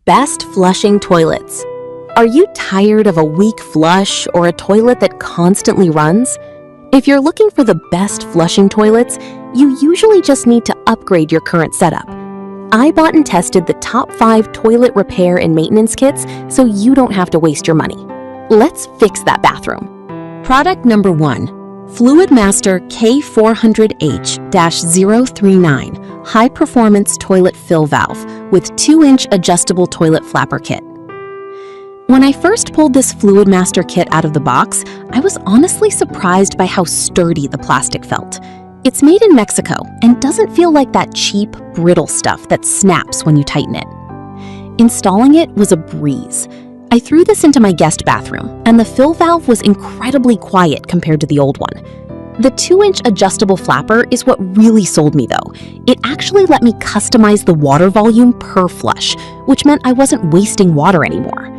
Best flushing toilets. Are you tired of a weak flush or a toilet that constantly runs? If you're looking for the best flushing toilets, you usually just need to upgrade your current setup. I bought and tested the top 5 toilet repair and maintenance kits so you don't have to waste your money. Let's fix that bathroom. Product number 1. Fluidmaster K400H-039 High Performance Toilet Fill Valve with 2-inch adjustable toilet flapper kit. When I first pulled this Fluidmaster kit out of the box, I was honestly surprised by how sturdy the plastic felt. It's made in Mexico and doesn't feel like that cheap, brittle stuff that snaps when you tighten it. Installing it was a breeze. I threw this into my guest bathroom, and the fill valve was incredibly quiet compared to the old one. The 2-inch adjustable flapper is what really sold me though. It actually let me customize the water volume per flush, which meant I wasn't wasting water anymore.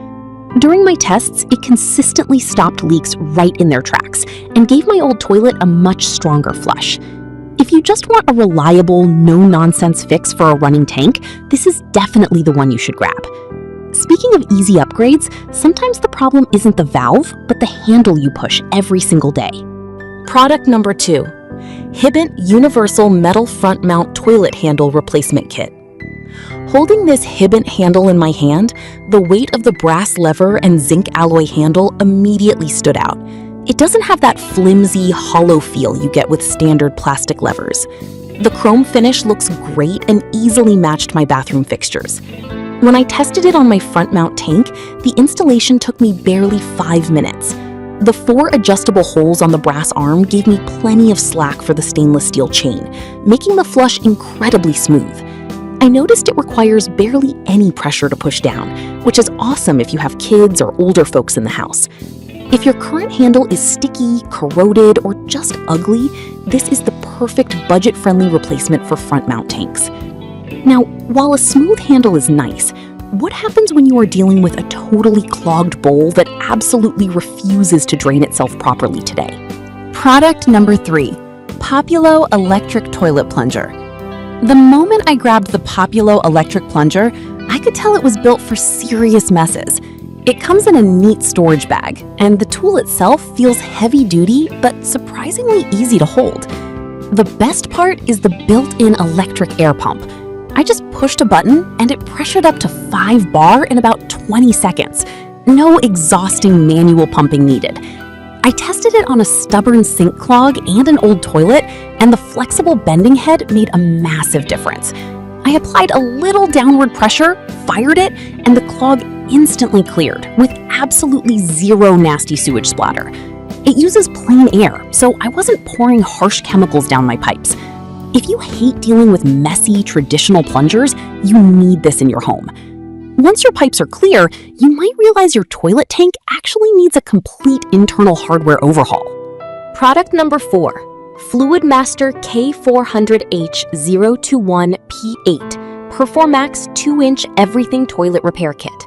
During my tests, it consistently stopped leaks right in their tracks and gave my old toilet a much stronger flush. If you just want a reliable, no-nonsense fix for a running tank, this is definitely the one you should grab. Speaking of easy upgrades, sometimes the problem isn't the valve, but the handle you push every single day. Product number 2. Hibint Universal Metal Front Mount Toilet Handle Replacement Kit. Holding this Hibint handle in my hand, the weight of the brass lever and zinc alloy handle immediately stood out. It doesn't have that flimsy, hollow feel you get with standard plastic levers. The chrome finish looks great and easily matched my bathroom fixtures. When I tested it on my front mount tank, the installation took me barely 5 minutes. The 4 adjustable holes on the brass arm gave me plenty of slack for the stainless steel chain, making the flush incredibly smooth. I noticed it requires barely any pressure to push down, which is awesome if you have kids or older folks in the house. If your current handle is sticky, corroded, or just ugly, this is the perfect budget-friendly replacement for front mount tanks. Now, while a smooth handle is nice, what happens when you are dealing with a totally clogged bowl that absolutely refuses to drain itself properly today? Product number 3. Populo Electric Toilet Plunger. The moment I grabbed the Populo electric plunger, I could tell it was built for serious messes. It comes in a neat storage bag, and the tool itself feels heavy-duty but surprisingly easy to hold. The best part is the built-in electric air pump. I just pushed a button and it pressured up to 5 bar in about 20 seconds. No exhausting manual pumping needed. I tested it on a stubborn sink clog and an old toilet, and the flexible bending head made a massive difference. I applied a little downward pressure, fired it, and the clog instantly cleared with absolutely zero nasty sewage splatter. It uses plain air, so I wasn't pouring harsh chemicals down my pipes. If you hate dealing with messy, traditional plungers, you need this in your home. Once your pipes are clear, you might realize your toilet tank actually needs a complete internal hardware overhaul. Product number 4. Fluidmaster K400H-021P8 Performax 2-inch Everything Toilet Repair Kit.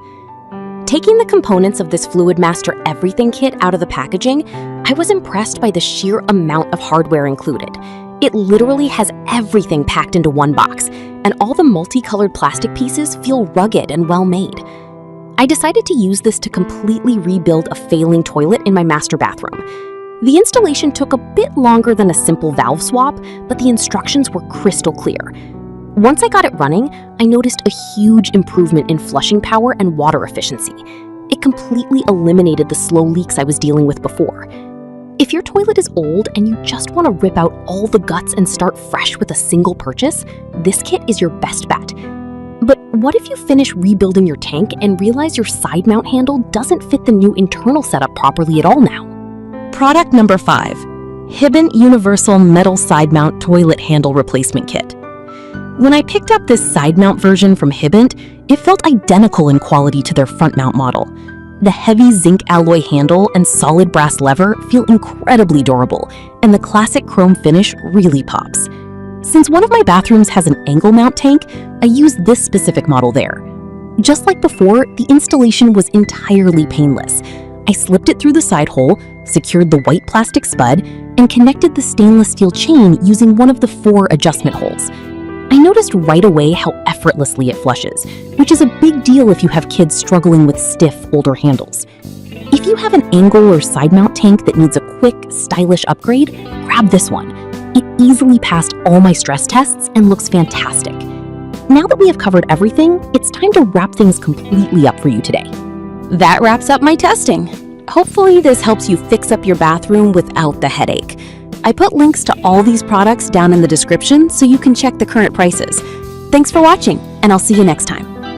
Taking the components of this Fluidmaster Everything Kit out of the packaging, I was impressed by the sheer amount of hardware included. It literally has everything packed into one box, and all the multicolored plastic pieces feel rugged and well-made. I decided to use this to completely rebuild a failing toilet in my master bathroom. The installation took a bit longer than a simple valve swap, but the instructions were crystal clear. Once I got it running, I noticed a huge improvement in flushing power and water efficiency. It completely eliminated the slow leaks I was dealing with before. If your toilet is old and you just want to rip out all the guts and start fresh with a single purchase, this kit is your best bet. But what if you finish rebuilding your tank and realize your side mount handle doesn't fit the new internal setup properly at all now? Product number 5. Hibint Universal Metal Side Mount Toilet Handle Replacement Kit. When I picked up this side mount version from Hibint, it felt identical in quality to their front mount model. The heavy zinc alloy handle and solid brass lever feel incredibly durable, and the classic chrome finish really pops. Since one of my bathrooms has an angle mount tank, I used this specific model there. Just like before, the installation was entirely painless. I slipped it through the side hole, secured the white plastic spud, and connected the stainless steel chain using one of the 4 adjustment holes. I noticed right away how effortlessly it flushes, which is a big deal if you have kids struggling with stiff, older handles. If you have an angle or side mount tank that needs a quick, stylish upgrade, grab this one. It easily passed all my stress tests and looks fantastic. Now that we have covered everything, it's time to wrap things completely up for you today. That wraps up my testing. Hopefully this helps you fix up your bathroom without the headache. I put links to all these products down in the description so you can check the current prices. Thanks for watching, and I'll see you next time.